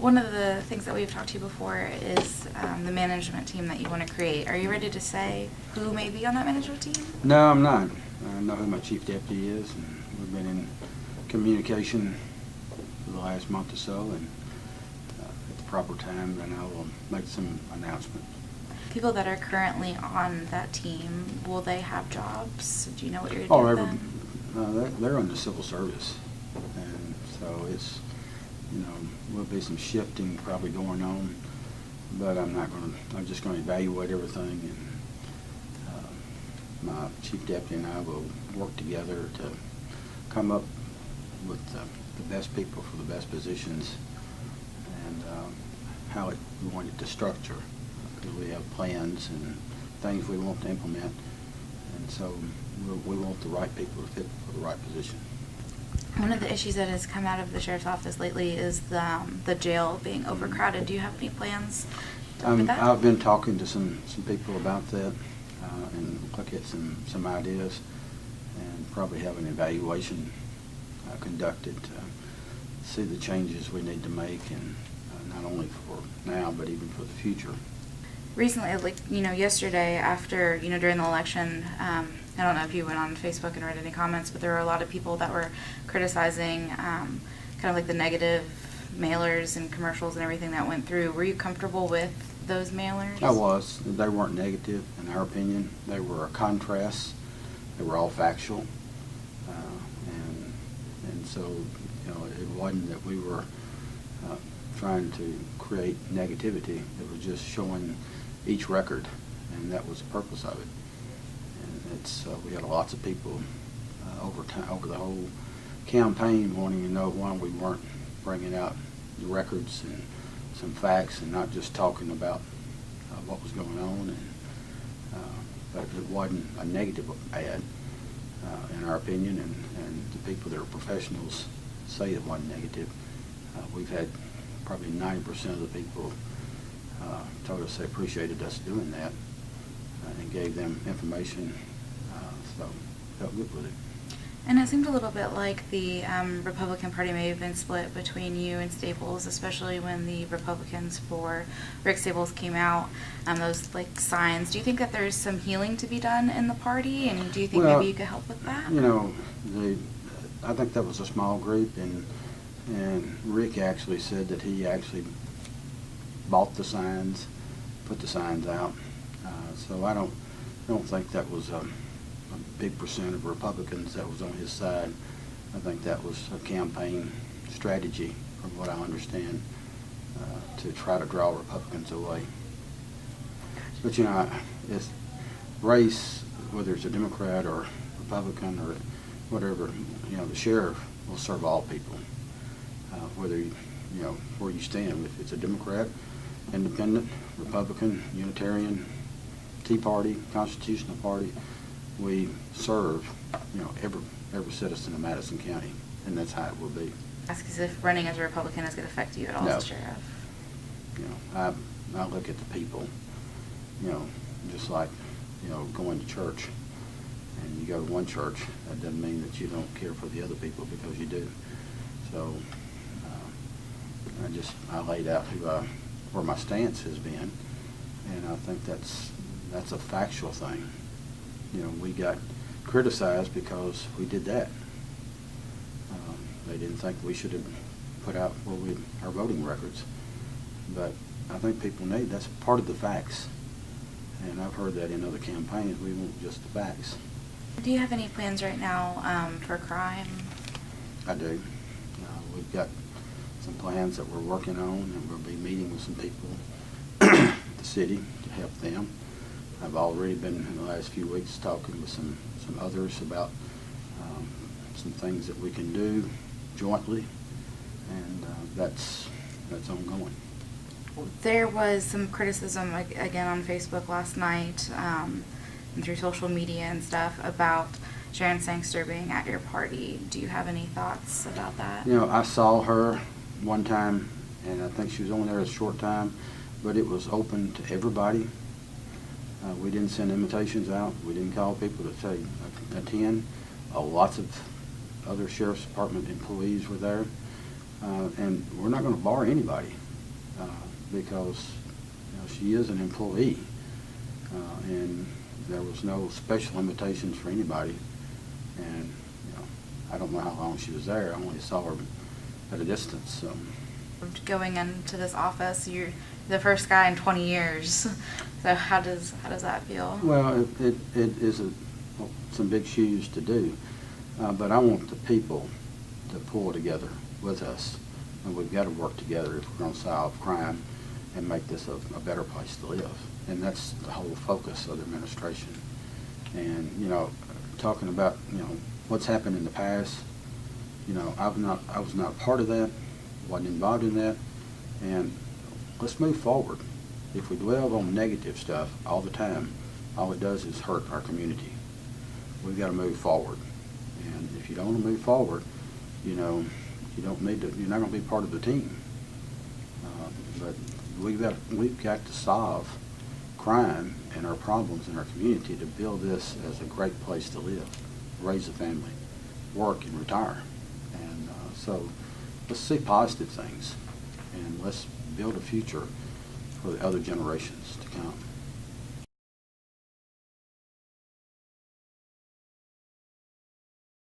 One of the things that we've talked to before is the management team that you want to create. Are you ready to say who may be on that management team? No, I'm not. I know who my chief deputy is, and we've been in communication for the last month or so, and at the proper time, then I will make some announcement. People that are currently on that team, will they have jobs? Do you know what you're Oh, doing with them? they're in the civil service, and so it's, will be some shifting probably going on, but I'm just going to evaluate everything, and my chief deputy and I will work together to come up with the best people for the best positions, and how we want it to structure, because we have plans and things we want to implement, and so we want the right people to fit for the right position. One of the issues that has come out of the sheriff's office lately is the jail being overcrowded. Do you have any plans with that? I've been talking to some people about that, and look at some ideas, and probably have an evaluation conducted to see the changes we need to make, and not only for now but even for the future. Recently, yesterday after, during the election, I don't know if you went on Facebook and read any comments, but there were a lot of people that were criticizing kind of like the negative mailers and commercials and everything that went through. Were you comfortable with those mailers? I was. They weren't negative, in our opinion. They were a contrast. They were all factual. And so, it wasn't that we were trying to create negativity. It was just showing each record, and that was the purpose of it. And we had lots of people over the whole campaign wanting to know why we weren't bringing out the records and some facts, and not just talking about what was going on. And but it wasn't a negative ad, in our opinion, and the people that are professionals say it wasn't negative. We've had probably 90% of the people told us they appreciated us doing that, and gave them information, so felt good with it. And it seemed a little bit like the Republican Party may have been split between you and Staples, especially when the Republicans for Rick Staples came out, those signs. Do you think that there's some healing to be done in the party, and do you think maybe you could help with that? I think that was a small group, and Rick actually said that he actually bought the signs, put the signs out. So I don't think that was a big percent of Republicans that was on his side. I think that was a campaign strategy, from what I understand, to try to draw Republicans away. But it's race, whether it's a Democrat or Republican or whatever, the sheriff will serve all people, whether where you stand. If it's a Democrat, Independent, Republican, Unitarian, Tea Party, Constitutional Party, we serve, every citizen of Madison County, and that's how it will be. Ask as if running as a Republican is going to affect you at all as sheriff. I look at the people, just like, going to church, and you go to one church, that doesn't mean that you don't care for the other people, because you do. So I laid out where my stance has been, and I think that's a factual thing. We got criticized because we did that. They didn't think we should have put out our voting records, but I think people need, that's part of the facts, and I've heard that in other campaigns. We want just the facts. Do you have any plans right now for crime? I do. We've got some plans that we're working on, and we'll be meeting with some people at the city to help them. I've already been, in the last few weeks, talking with some others about some things that we can do jointly, and that's ongoing. There was some criticism, again, on Facebook last night and through social media and stuff about Sharon Sangster being at your party. Do you have any thoughts about that? I saw her one time, and I think she was only there a short time, but it was open to everybody. We didn't send invitations out. We didn't call people to attend. Lots of other Sheriff's Department employees were there, and we're not going to bar anybody. because she is an employee, and there was no special invitations for anybody. And I don't know how long she was there. I only saw her at a distance. So. Going into this office, you're the first guy in 20 years. So how does that feel? Well, it is some big shoes to do, but I want the people to pull together with us, and we've got to work together if we're going to solve crime and make this a better place to live. And that's the whole focus of the administration. And talking about what's happened in the past, I was not part of that, wasn't involved in that, and let's move forward. If we dwell on negative stuff all the time, all it does is hurt our community. We've got to move forward, and if you don't want to move forward, you don't need to. You're not going to be part of the team. But we've got to solve crime and our problems in our community to build this as a great place to live, raise a family, work, and retire. And so let's see positive things, and let's build a future for the other generations to come.